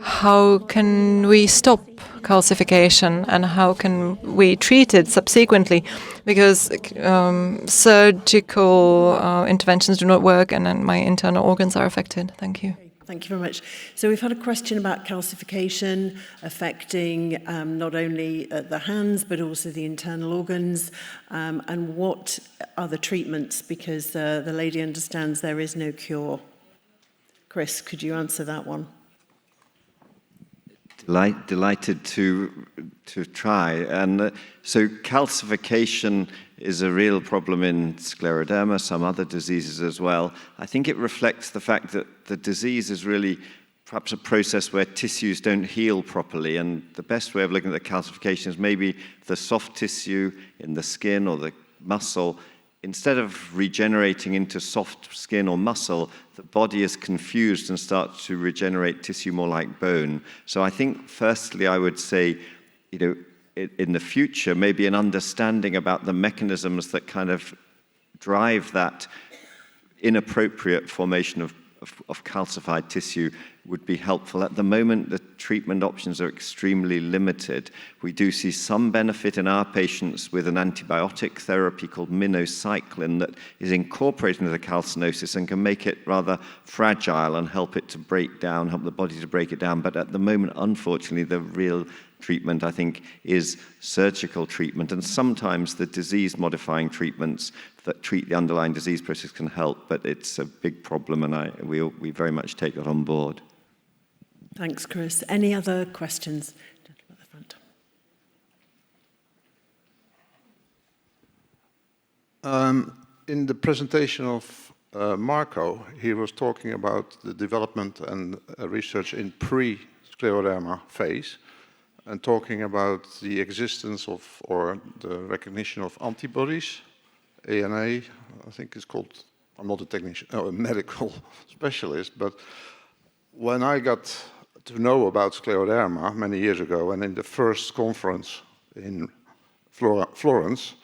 How can we stop calcification and how can we treat it subsequently? Because surgical interventions do not work and then my internal organs are affected. Thank you. Thank you very much. So we've had a question about calcification affecting not only the hands but also the internal organs, and what are the treatments, because the lady understands there is no cure. Chris, could you answer that one? Delighted to try. And so calcification is a real problem in scleroderma, some other diseases as well. I think it reflects the fact that the disease is really perhaps a process where tissues don't heal properly, and the best way of looking at the calcification is maybe the soft tissue in the skin or the muscle. Instead of regenerating into soft skin or muscle, the body is confused and starts to regenerate tissue more like bone. So I think, firstly, I would say, in the future, maybe an understanding about the mechanisms that kind of drive that inappropriate formation of calcified tissue would be helpful. At the moment, the treatment options are extremely limited. We do see some benefit in our patients with an antibiotic therapy called minocycline that is incorporated into the calcinosis and can make it rather fragile and help it to break down, help the body to break it down. But at the moment, unfortunately, the real treatment, I think, is surgical treatment. And sometimes the disease-modifying treatments that treat the underlying disease process can help, but it's a big problem, and we very much take that on board. Thanks, Chris. Any other questions? At the front. In the presentation of Marco, he was talking about the development and research in pre-scleroderma phase, and talking about the existence of, or the recognition of antibodies, ANA, I think it's called. I'm not a technician, a medical specialist, but when I got to know about scleroderma many years ago, and in the first conference in Florence,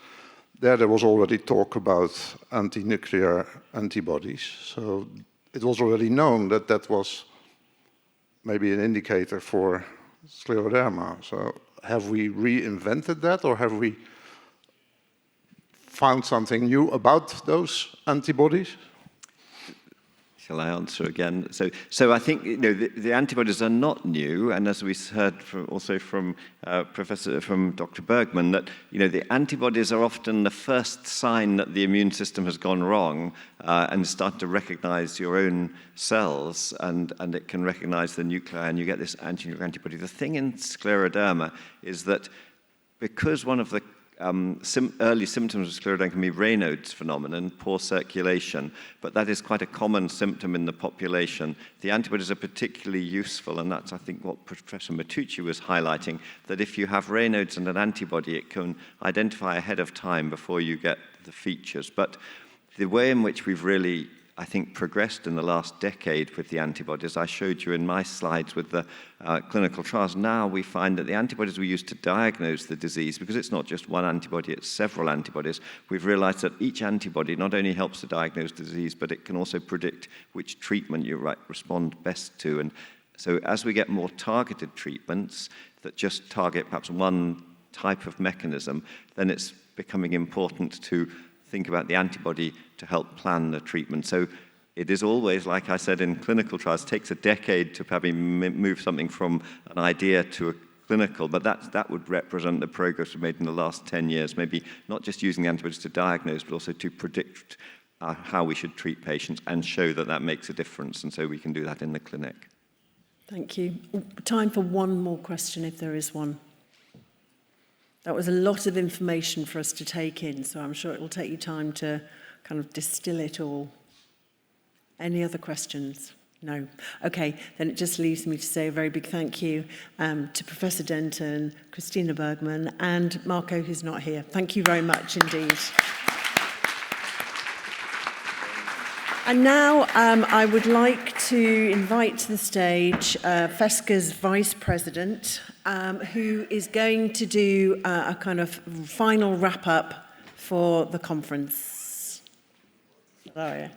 there was already talk about anti-nuclear antibodies. So it was already known that that was maybe an indicator for scleroderma. So have we reinvented that, or have we found something new about those antibodies? Shall I answer again? So I think the antibodies are not new, and as we heard also from Dr. Bergman, that the antibodies are often the first sign that the immune system has gone wrong and start to recognize your own cells, and it can recognize the nuclei, and you get this anti-nuclear antibody. The thing in scleroderma is that because one of the early symptoms of scleroderma can be Raynaud's phenomenon, poor circulation, but that is quite a common symptom in the population. The antibodies are particularly useful, and that's, I think, what Professor Matucci was highlighting, that if you have Raynaud's and an antibody, it can identify ahead of time before you get the features. But the way in which we've really, I think, progressed in the last decade with the antibodies, I showed you in my slides with the clinical trials. Now we find that the antibodies we use to diagnose the disease, because it's not just one antibody, it's several antibodies, we've realized that each antibody not only helps to diagnose the disease, but it can also predict which treatment you respond best to. And so as we get more targeted treatments that just target perhaps one type of mechanism, then it's becoming important to think about the antibody to help plan the treatment. So it is always, like I said, in clinical trials, takes a decade to probably move something from an idea to a clinical, but that would represent the progress we've made in the last 10 years, maybe not just using the antibodies to diagnose, but also to predict how we should treat patients and show that that makes a difference, and so we can do that in the clinic. Thank you. Time for one more question, if there is one. That was a lot of information for us to take in, so I'm sure it will take you time to kind of distill it all. Any other questions? No. Okay, then it just leaves me to say a very big thank you to Professor Denton, Christina Bergman, and Marco, who's not here. Thank you very much indeed. And now I would like to invite to the stage FESCA's Vice President, who is going to do a kind of final wrap-up for the conference. Sorry.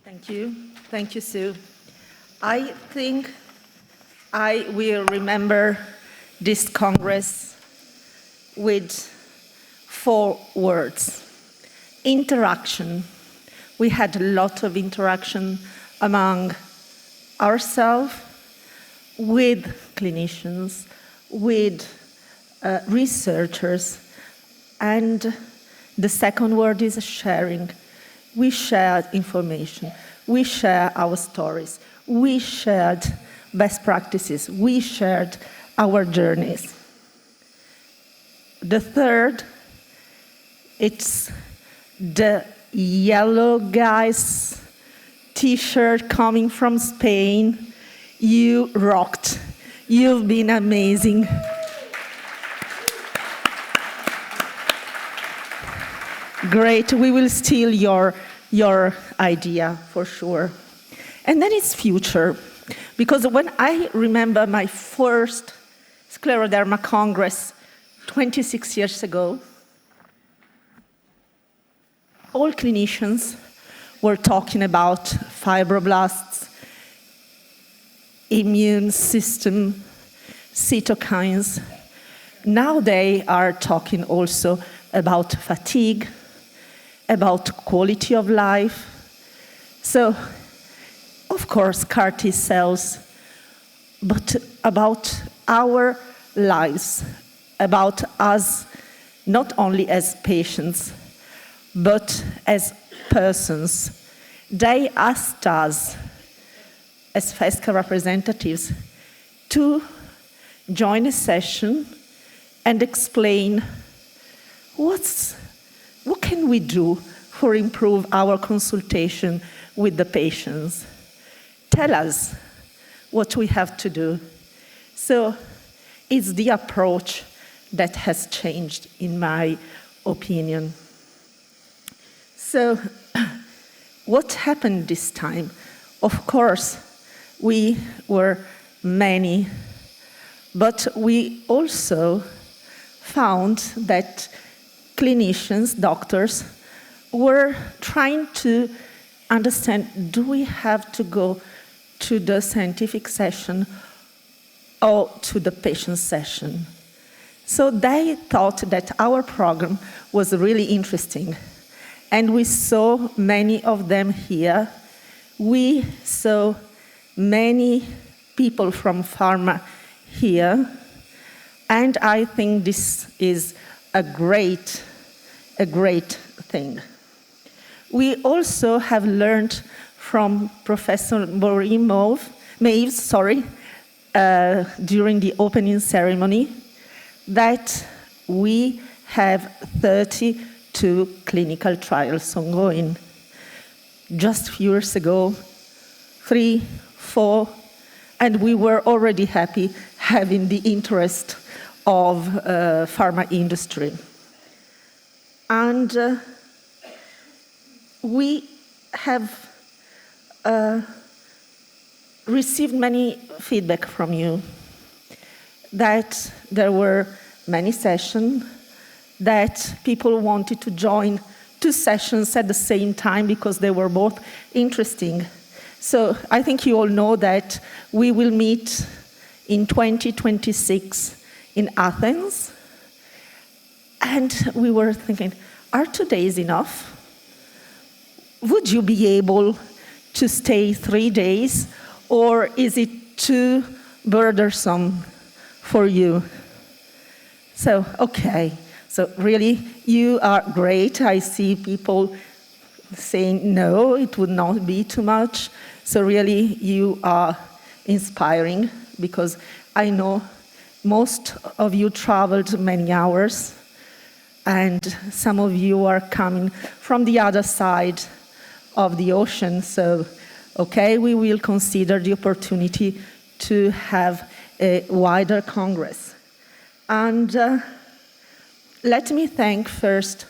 Thank you. Thank you, Sue. I think I will remember this Congress with 4 words. Interaction. We had a lot of interaction among ourselves, with clinicians, with researchers, and the second word is sharing. We shared information. we share our stories, we shared best practices, we shared our journeys. The third, it's the yellow guy's t-shirt coming from Spain. You rocked. You've been amazing. Great, we will steal your idea for sure. And then it's future, because when I remember my first Scleroderma Congress 26 years ago, all clinicians were talking about fibroblasts, immune system, cytokines. Now they are talking also about fatigue, about quality of life. So, of course, CAR T cells, but about our lives, about us, not only as patients, but as persons. They asked us, as FESCA representatives, to join a session and explain what can we do for improve our consultation with the patients. Tell us what we have to do. So it's the approach that has changed, in my opinion. So what happened this time? Of course, we were many, but we also found that clinicians, doctors, were trying to understand, do we have to go to the scientific session or to the patient session? So they thought that our program was really interesting. And we saw many of them here. We saw many people from pharma here. And I think this is a great thing. We also have learned from Professor Maves, during the opening ceremony, that we have 32 clinical trials ongoing. Just a few years ago, 3, 4, and we were already happy having the interest of pharma industry. And we have received many feedback from you that there were many sessions, that people wanted to join 2 sessions at the same time because they were both interesting. So I think you all know that we will meet in 2026 in Athens. And we were thinking, are 2 days enough? Would you be able to stay 3 days, or is it too burdensome for you? So, okay. So really, you are great. I see people saying, no, it would not be too much. So really, you are inspiring, because I know most of you traveled many hours, and some of you are coming from the other side of the ocean. So, okay, we will consider the opportunity to have a wider Congress. And let me thank first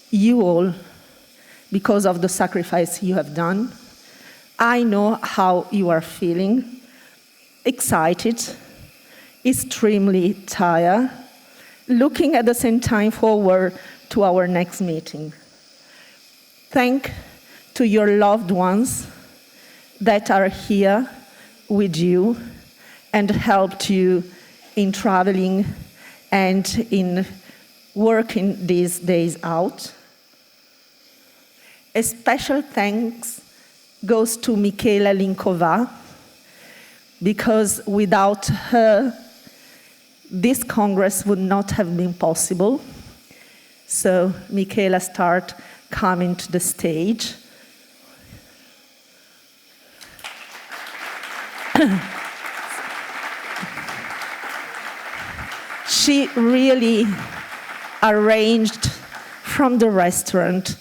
you all, because of the sacrifice you have done. I know how you are feeling, excited, extremely tired, looking at the same time forward to our next meeting. Thank to your loved ones that are here with you and helped you in traveling and in working these days out. A special thanks goes to Michaela Linkova, because without her, this Congress would not have been possible. So Michaela start coming to the stage. She really arranged from the restaurant,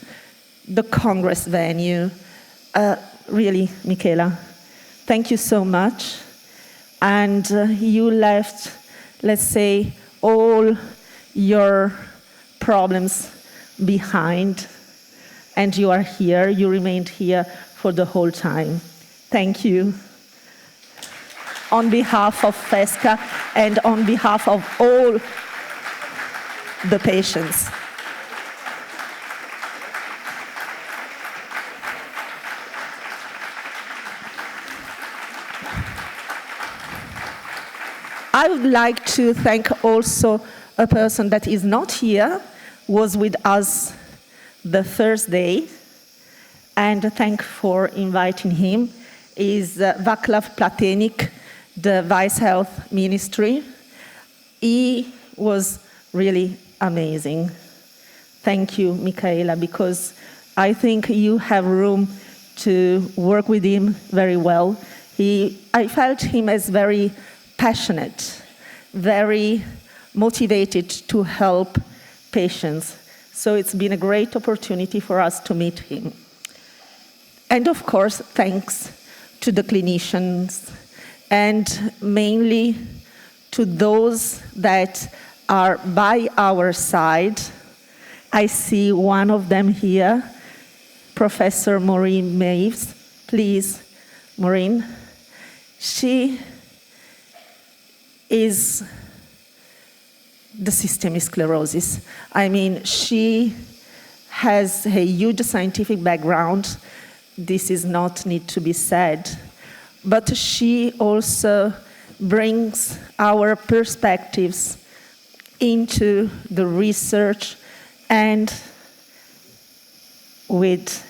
the Congress venue. Really, Michaela, thank you so much. And you left, let's say, all your problems behind, and you are here, you remained here for the whole time. Thank you. On behalf of FESCA and on behalf of all the patients. I would like to thank also a person that is not here, was with us the first day, and thank for inviting him, is Vaclav Platenik, the Vice Health Ministry. He was really amazing. Thank you, Michaela, because I think you have room to work with him very well. I felt him as very passionate, very motivated to help patients. So it's been a great opportunity for us to meet him. And of course, thanks to the clinicians, and mainly to those that are by our side. I see one of them here, Professor Maureen Maves. Please, Maureen. She is the systemic sclerosis. I mean, she has a huge scientific background. This is not need to be said. But she also brings our perspectives into the research and with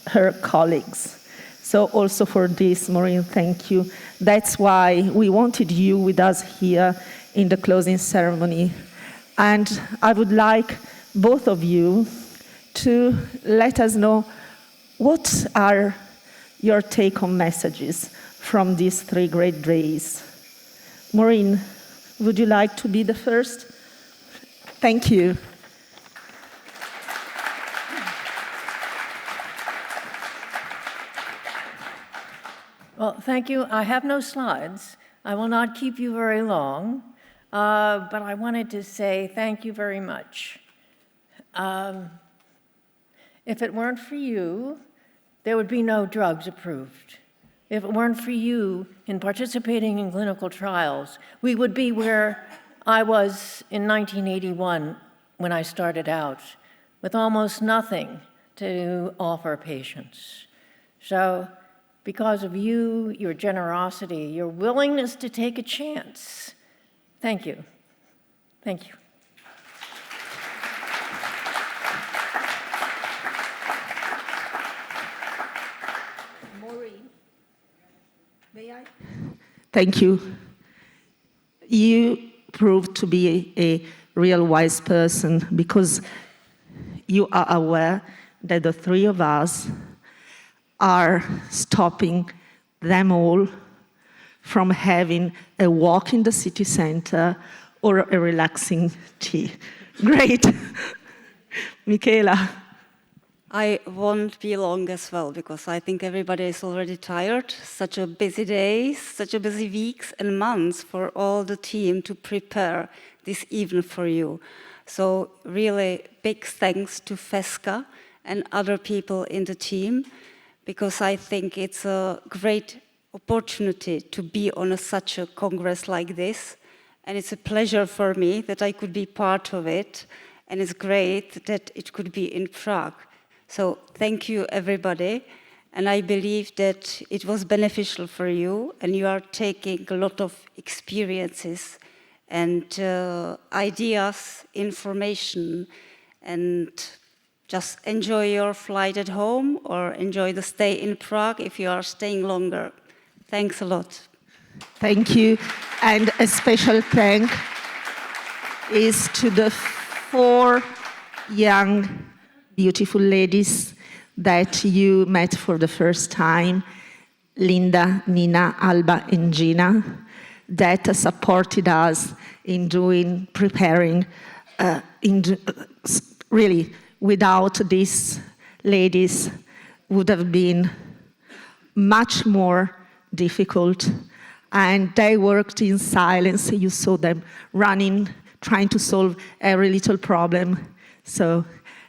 her colleagues. So also for this, Maureen, thank you. That's why we wanted you with us here in the closing ceremony. And I would like both of you to let us know what are your take-home messages from these 3 great days. Maureen, would you like to be the first? Thank you. Well, thank you. I have no slides. I will not keep you very long, but I wanted to say thank you very much. If it weren't for you, there would be no drugs approved. If it weren't for you in participating in clinical trials, we would be where I was in 1981 when I started out, with almost nothing to offer patients. So, because of you, your generosity, your willingness to take a chance, thank you. Thank you. Maureen, may I? Thank you. You proved to be a real wise person because you are aware that the 3 of us are stopping them all from having a walk in the city center or a relaxing tea. Great. Michaela. I won't be long as well, because I think everybody is already tired. Such a busy days, such a busy weeks and months for all the team to prepare this evening for you. So really big thanks to FESCA and other people in the team, because I think it's a great opportunity to be on such a congress like this. And it's a pleasure for me that I could be part of it. And it's great that it could be in Prague. So thank you, everybody. And I believe that it was beneficial for you, and you are taking a lot of experiences and ideas, information, and just enjoy your flight at home or enjoy the stay in Prague if you are staying longer. Thanks a lot. Thank you. And a special thank is to the 4 young, beautiful ladies that you met for the first time. Linda, Nina, Alba, and Gina that supported us in preparing. Really, without these ladies, would have been much more difficult. And they worked in silence. You saw them running, trying to solve every little problem. So,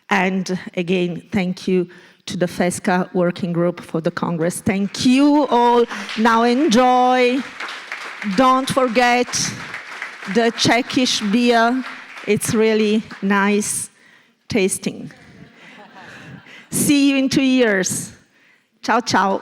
and again, thank you to the FESCA working group for the Congress. Thank you all. Now enjoy. Don't forget the Czechish beer. It's really nice tasting. See you in 2 years. Ciao, ciao.